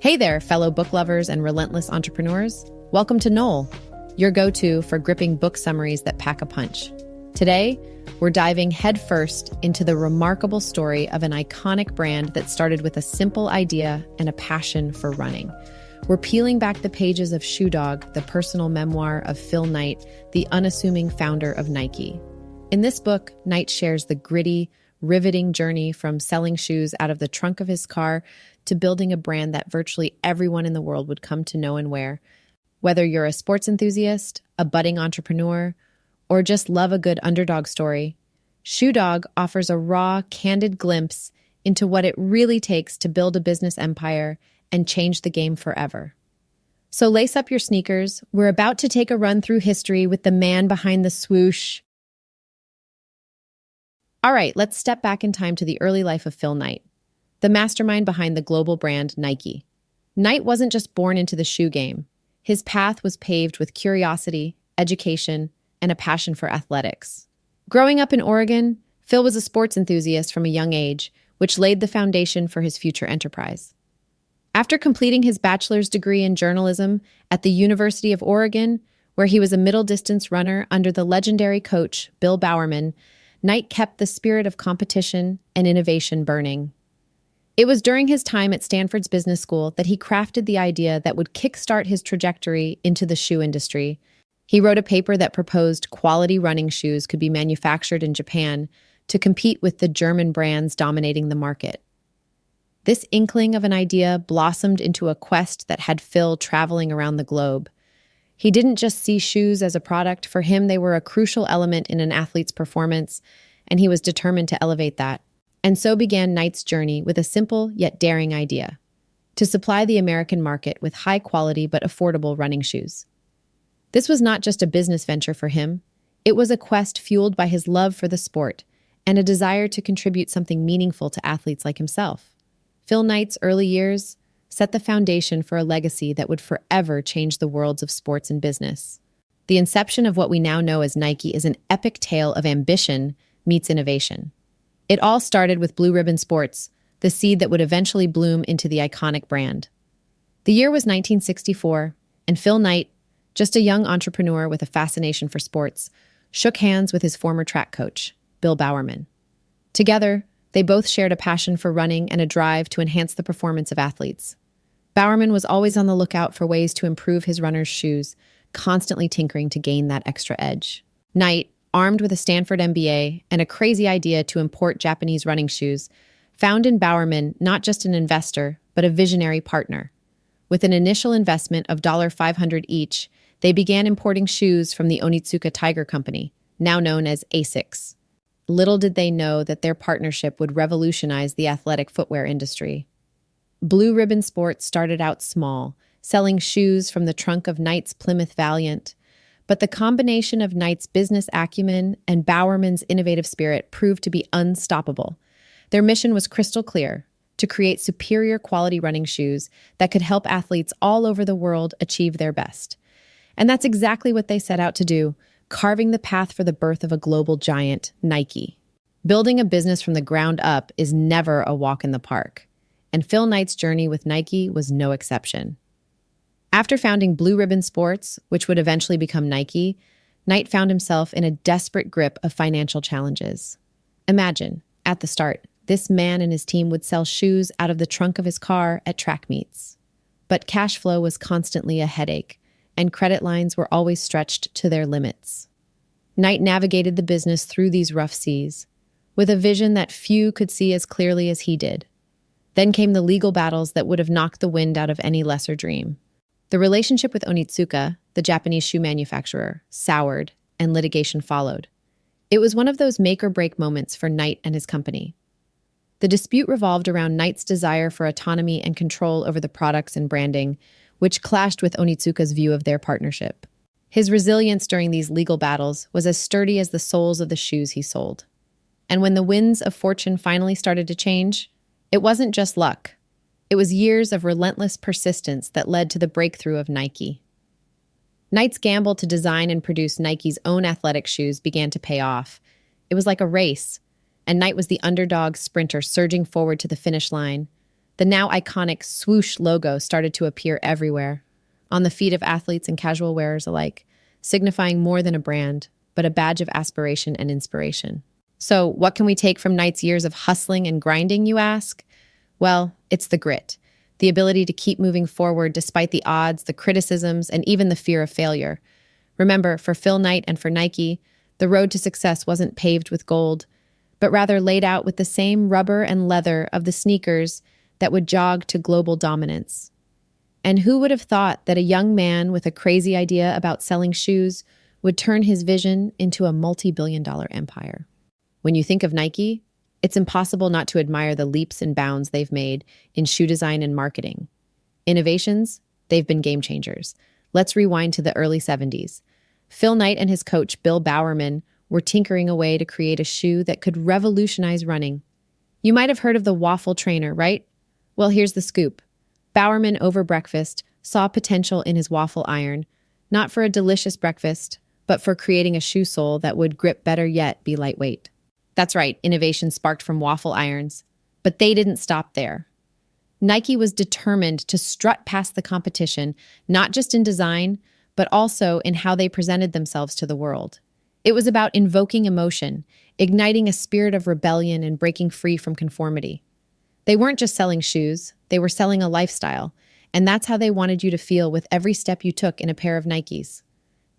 Hey there, fellow book lovers and relentless entrepreneurs. Welcome to Knol, your go-to for gripping book summaries that pack a punch. Today, we're diving headfirst into the remarkable story of an iconic brand that started with a simple idea and a passion for running. We're peeling back the pages of Shoe Dog, the personal memoir of Phil Knight, the unassuming founder of Nike. In this book, Knight shares the gritty, riveting journey from selling shoes out of the trunk of his car to building a brand that virtually everyone in the world would come to know and wear. Whether you're a sports enthusiast, a budding entrepreneur, or just love a good underdog story, Shoe Dog offers a raw, candid glimpse into what it really takes to build a business empire and change the game forever. So lace up your sneakers. We're about to take a run through history with the man behind the swoosh. All right, let's step back in time to the early life of Phil Knight, the mastermind behind the global brand Nike. Knight wasn't just born into the shoe game. His path was paved with curiosity, education, and a passion for athletics. Growing up in Oregon, Phil was a sports enthusiast from a young age, which laid the foundation for his future enterprise. After completing his bachelor's degree in journalism at the University of Oregon, where he was a middle-distance runner under the legendary coach Bill Bowerman, Knight kept the spirit of competition and innovation burning. It was during his time at Stanford's business school that he crafted the idea that would kickstart his trajectory into the shoe industry. He wrote a paper that proposed quality running shoes could be manufactured in Japan to compete with the German brands dominating the market. This inkling of an idea blossomed into a quest that had Phil traveling around the globe. He didn't just see shoes as a product. For him, they were a crucial element in an athlete's performance, and he was determined to elevate that. And so began Knight's journey with a simple yet daring idea: to supply the American market with high-quality but affordable running shoes. This was not just a business venture for him. It was a quest fueled by his love for the sport and a desire to contribute something meaningful to athletes like himself. Phil Knight's early years set the foundation for a legacy that would forever change the worlds of sports and business. The inception of what we now know as Nike is an epic tale of ambition meets innovation. It all started with Blue Ribbon Sports, the seed that would eventually bloom into the iconic brand. The year was 1964, and Phil Knight, just a young entrepreneur with a fascination for sports, shook hands with his former track coach, Bill Bowerman. Together, they both shared a passion for running and a drive to enhance the performance of athletes. Bowerman was always on the lookout for ways to improve his runners' shoes, constantly tinkering to gain that extra edge. Knight, armed with a Stanford MBA and a crazy idea to import Japanese running shoes, found in Bowerman not just an investor, but a visionary partner. With an initial investment of $500 each, they began importing shoes from the Onitsuka Tiger Company, now known as ASICS. Little did they know that their partnership would revolutionize the athletic footwear industry. Blue Ribbon Sports started out small, selling shoes from the trunk of Knight's Plymouth Valiant, but the combination of Knight's business acumen and Bowerman's innovative spirit proved to be unstoppable. Their mission was crystal clear: to create superior quality running shoes that could help athletes all over the world achieve their best. And that's exactly what they set out to do, carving the path for the birth of a global giant, Nike. Building a business from the ground up is never a walk in the park, and Phil Knight's journey with Nike was no exception. After founding Blue Ribbon Sports, which would eventually become Nike, Knight found himself in a desperate grip of financial challenges. Imagine, at the start, this man and his team would sell shoes out of the trunk of his car at track meets. But cash flow was constantly a headache, and credit lines were always stretched to their limits. Knight navigated the business through these rough seas, with a vision that few could see as clearly as he did. Then came the legal battles that would have knocked the wind out of any lesser dream. The relationship with Onitsuka, the Japanese shoe manufacturer, soured, and litigation followed. It was one of those make-or-break moments for Knight and his company. The dispute revolved around Knight's desire for autonomy and control over the products and branding, which clashed with Onitsuka's view of their partnership. His resilience during these legal battles was as sturdy as the soles of the shoes he sold. And when the winds of fortune finally started to change, it wasn't just luck. It was years of relentless persistence that led to the breakthrough of Nike. Knight's gamble to design and produce Nike's own athletic shoes began to pay off. It was like a race, and Knight was the underdog sprinter surging forward to the finish line. The now iconic Swoosh logo started to appear everywhere, on the feet of athletes and casual wearers alike, signifying more than a brand, but a badge of aspiration and inspiration. So, what can we take from Knight's years of hustling and grinding, you ask? Well, it's the grit, the ability to keep moving forward despite the odds, the criticisms, and even the fear of failure. Remember, for Phil Knight and for Nike, the road to success wasn't paved with gold, but rather laid out with the same rubber and leather of the sneakers that would jog to global dominance. And who would have thought that a young man with a crazy idea about selling shoes would turn his vision into a multi-billion-dollar empire? When you think of Nike, it's impossible not to admire the leaps and bounds they've made in shoe design and marketing. Innovations, they've been game changers. Let's rewind to the early 70s. Phil Knight and his coach, Bill Bowerman, were tinkering away to create a shoe that could revolutionize running. You might have heard of the waffle trainer, right? Well, here's the scoop. Bowerman, over breakfast, saw potential in his waffle iron, not for a delicious breakfast, but for creating a shoe sole that would grip better yet be lightweight. That's right, innovation sparked from waffle irons. But they didn't stop there. Nike was determined to strut past the competition, not just in design, but also in how they presented themselves to the world. It was about invoking emotion, igniting a spirit of rebellion, and breaking free from conformity. They weren't just selling shoes, they were selling a lifestyle, and that's how they wanted you to feel with every step you took in a pair of Nikes.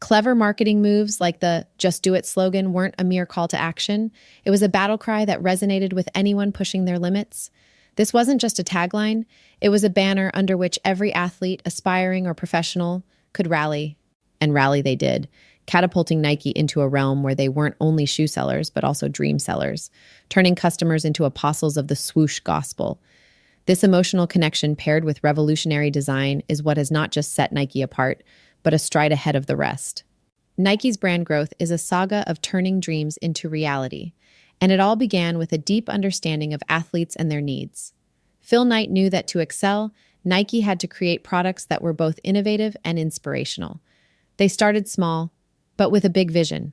Clever marketing moves like the "Just Do It" slogan weren't a mere call to action. It was a battle cry that resonated with anyone pushing their limits. This wasn't just a tagline, it was a banner under which every athlete, aspiring or professional, could rally. And rally they did, catapulting Nike into a realm where they weren't only shoe sellers, but also dream sellers, turning customers into apostles of the swoosh gospel. This emotional connection paired with revolutionary design is what has not just set Nike apart, but a stride ahead of the rest. Nike's brand growth is a saga of turning dreams into reality, and it all began with a deep understanding of athletes and their needs. Phil Knight knew that to excel, Nike had to create products that were both innovative and inspirational. They started small, but with a big vision.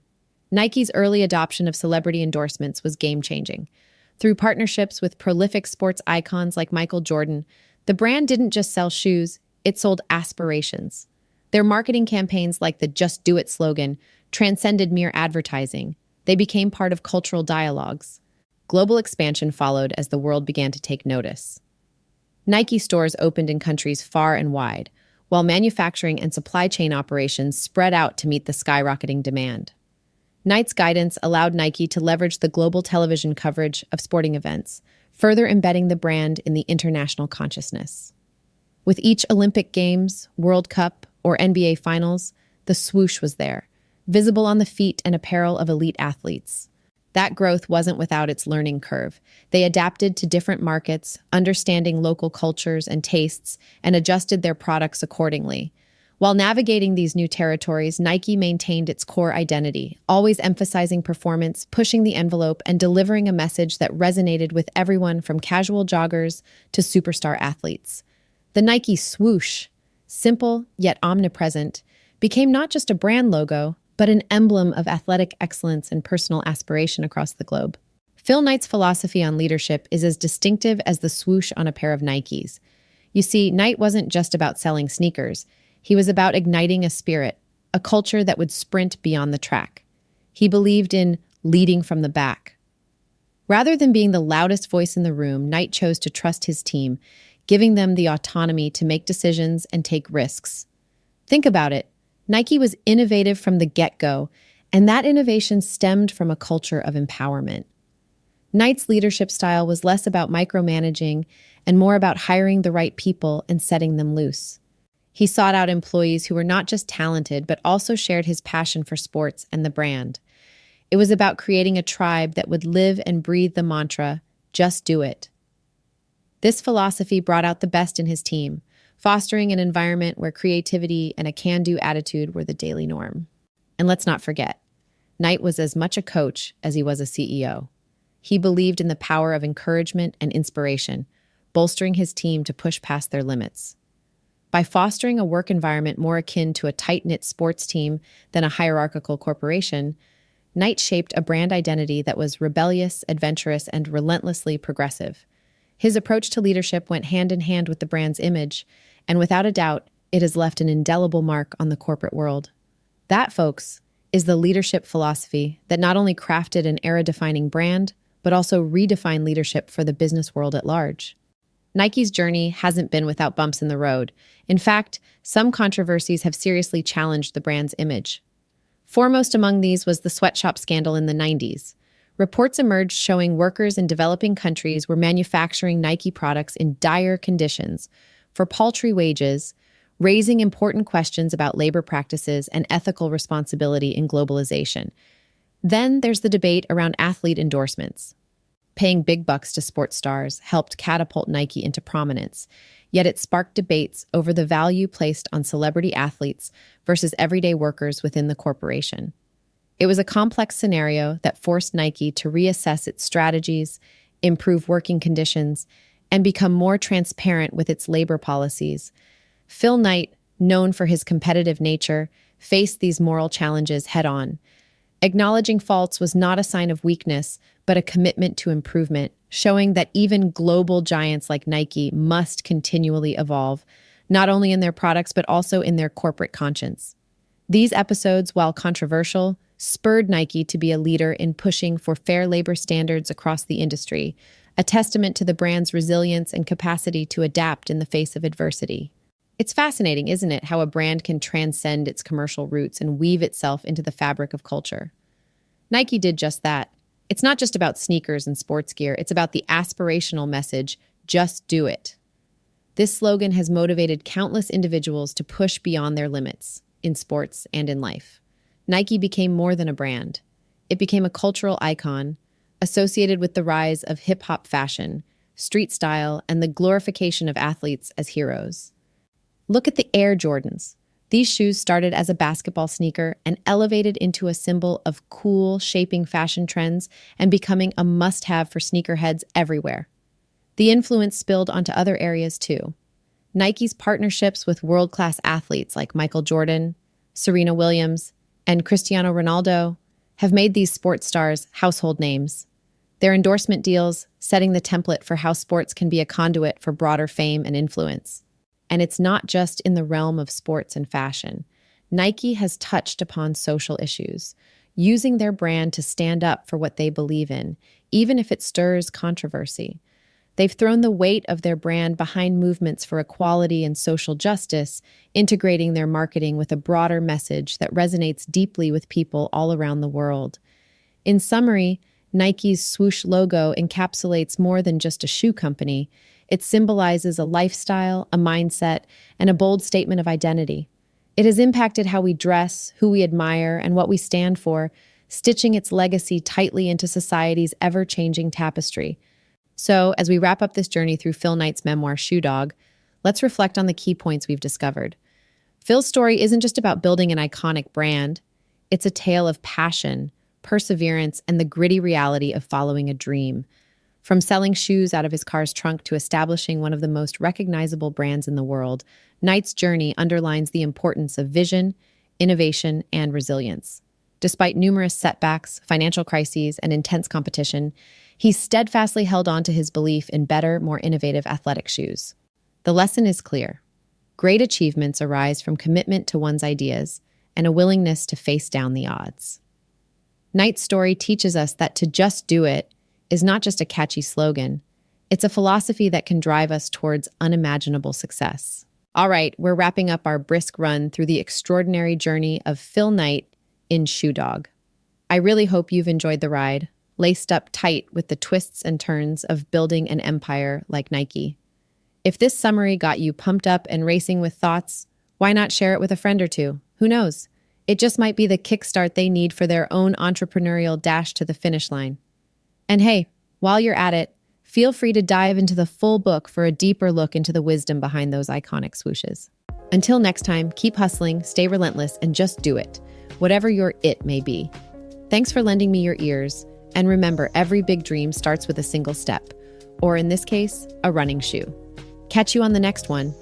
Nike's early adoption of celebrity endorsements was game-changing. Through partnerships with prolific sports icons like Michael Jordan, the brand didn't just sell shoes, it sold aspirations. Their marketing campaigns like the "Just Do It" slogan transcended mere advertising. They became part of cultural dialogues. Global expansion followed as the world began to take notice. Nike stores opened in countries far and wide, while manufacturing and supply chain operations spread out to meet the skyrocketing demand. Knight's guidance allowed Nike to leverage the global television coverage of sporting events, further embedding the brand in the international consciousness. With each Olympic Games, World Cup, or NBA Finals, the swoosh was there, visible on the feet and apparel of elite athletes. That growth wasn't without its learning curve. They adapted to different markets, understanding local cultures and tastes, and adjusted their products accordingly. While navigating these new territories, Nike maintained its core identity, always emphasizing performance, pushing the envelope, and delivering a message that resonated with everyone from casual joggers to superstar athletes. The Nike swoosh, simple yet omnipresent, became not just a brand logo, but an emblem of athletic excellence and personal aspiration across the globe. Phil Knight's philosophy on leadership is as distinctive as the swoosh on a pair of Nikes. You see, Knight wasn't just about selling sneakers. He was about igniting a spirit, a culture that would sprint beyond the track. He believed in leading from the back. Rather than being the loudest voice in the room, Knight chose to trust his team, giving them the autonomy to make decisions and take risks. Think about it. Nike was innovative from the get-go, and that innovation stemmed from a culture of empowerment. Knight's leadership style was less about micromanaging and more about hiring the right people and setting them loose. He sought out employees who were not just talented, but also shared his passion for sports and the brand. It was about creating a tribe that would live and breathe the mantra, "Just do it." This philosophy brought out the best in his team, fostering an environment where creativity and a can-do attitude were the daily norm. And let's not forget, Knight was as much a coach as he was a CEO. He believed in the power of encouragement and inspiration, bolstering his team to push past their limits. By fostering a work environment more akin to a tight-knit sports team than a hierarchical corporation, Knight shaped a brand identity that was rebellious, adventurous, and relentlessly progressive. His approach to leadership went hand in hand with the brand's image, and without a doubt, it has left an indelible mark on the corporate world. That, folks, is the leadership philosophy that not only crafted an era-defining brand, but also redefined leadership for the business world at large. Nike's journey hasn't been without bumps in the road. In fact, some controversies have seriously challenged the brand's image. Foremost among these was the sweatshop scandal in the 90s. Reports emerged showing workers in developing countries were manufacturing Nike products in dire conditions for paltry wages, raising important questions about labor practices and ethical responsibility in globalization. Then there's the debate around athlete endorsements. Paying big bucks to sports stars helped catapult Nike into prominence, yet it sparked debates over the value placed on celebrity athletes versus everyday workers within the corporation. It was a complex scenario that forced Nike to reassess its strategies, improve working conditions, and become more transparent with its labor policies. Phil Knight, known for his competitive nature, faced these moral challenges head-on. Acknowledging faults was not a sign of weakness, but a commitment to improvement, showing that even global giants like Nike must continually evolve, not only in their products but also in their corporate conscience. These episodes, while controversial, spurred Nike to be a leader in pushing for fair labor standards across the industry, a testament to the brand's resilience and capacity to adapt in the face of adversity. It's fascinating, isn't it, how a brand can transcend its commercial roots and weave itself into the fabric of culture. Nike did just that. It's not just about sneakers and sports gear, it's about the aspirational message, just do it. This slogan has motivated countless individuals to push beyond their limits, in sports and in life. Nike became more than a brand. It became a cultural icon, associated with the rise of hip-hop fashion, street style, and the glorification of athletes as heroes. Look at the Air Jordans. These shoes started as a basketball sneaker and elevated into a symbol of cool, shaping fashion trends and becoming a must-have for sneakerheads everywhere. The influence spilled onto other areas too. Nike's partnerships with world-class athletes like Michael Jordan, Serena Williams, and Cristiano Ronaldo have made these sports stars household names. Their endorsement deals setting the template for how sports can be a conduit for broader fame and influence. And it's not just in the realm of sports and fashion. Nike has touched upon social issues, using their brand to stand up for what they believe in, even if it stirs controversy. They've thrown the weight of their brand behind movements for equality and social justice, integrating their marketing with a broader message that resonates deeply with people all around the world. In summary, Nike's Swoosh logo encapsulates more than just a shoe company. It symbolizes a lifestyle, a mindset, and a bold statement of identity. It has impacted how we dress, who we admire, and what we stand for, stitching its legacy tightly into society's ever-changing tapestry. So, as we wrap up this journey through Phil Knight's memoir, Shoe Dog, let's reflect on the key points we've discovered. Phil's story isn't just about building an iconic brand. It's a tale of passion, perseverance, and the gritty reality of following a dream. From selling shoes out of his car's trunk to establishing one of the most recognizable brands in the world, Knight's journey underlines the importance of vision, innovation, and resilience. Despite numerous setbacks, financial crises, and intense competition, he steadfastly held on to his belief in better, more innovative athletic shoes. The lesson is clear. Great achievements arise from commitment to one's ideas and a willingness to face down the odds. Knight's story teaches us that to just do it is not just a catchy slogan. It's a philosophy that can drive us towards unimaginable success. All right, we're wrapping up our brisk run through the extraordinary journey of Phil Knight in Shoe Dog. I really hope you've enjoyed the ride, laced up tight with the twists and turns of building an empire like Nike. If this summary got you pumped up and racing with thoughts, why not share it with a friend or two? Who knows? It just might be the kickstart they need for their own entrepreneurial dash to the finish line. And hey, while you're at it, feel free to dive into the full book for a deeper look into the wisdom behind those iconic swooshes. Until next time, keep hustling, stay relentless, and just do it, whatever your it may be. Thanks for lending me your ears, and remember, every big dream starts with a single step, or in this case, a running shoe. Catch you on the next one.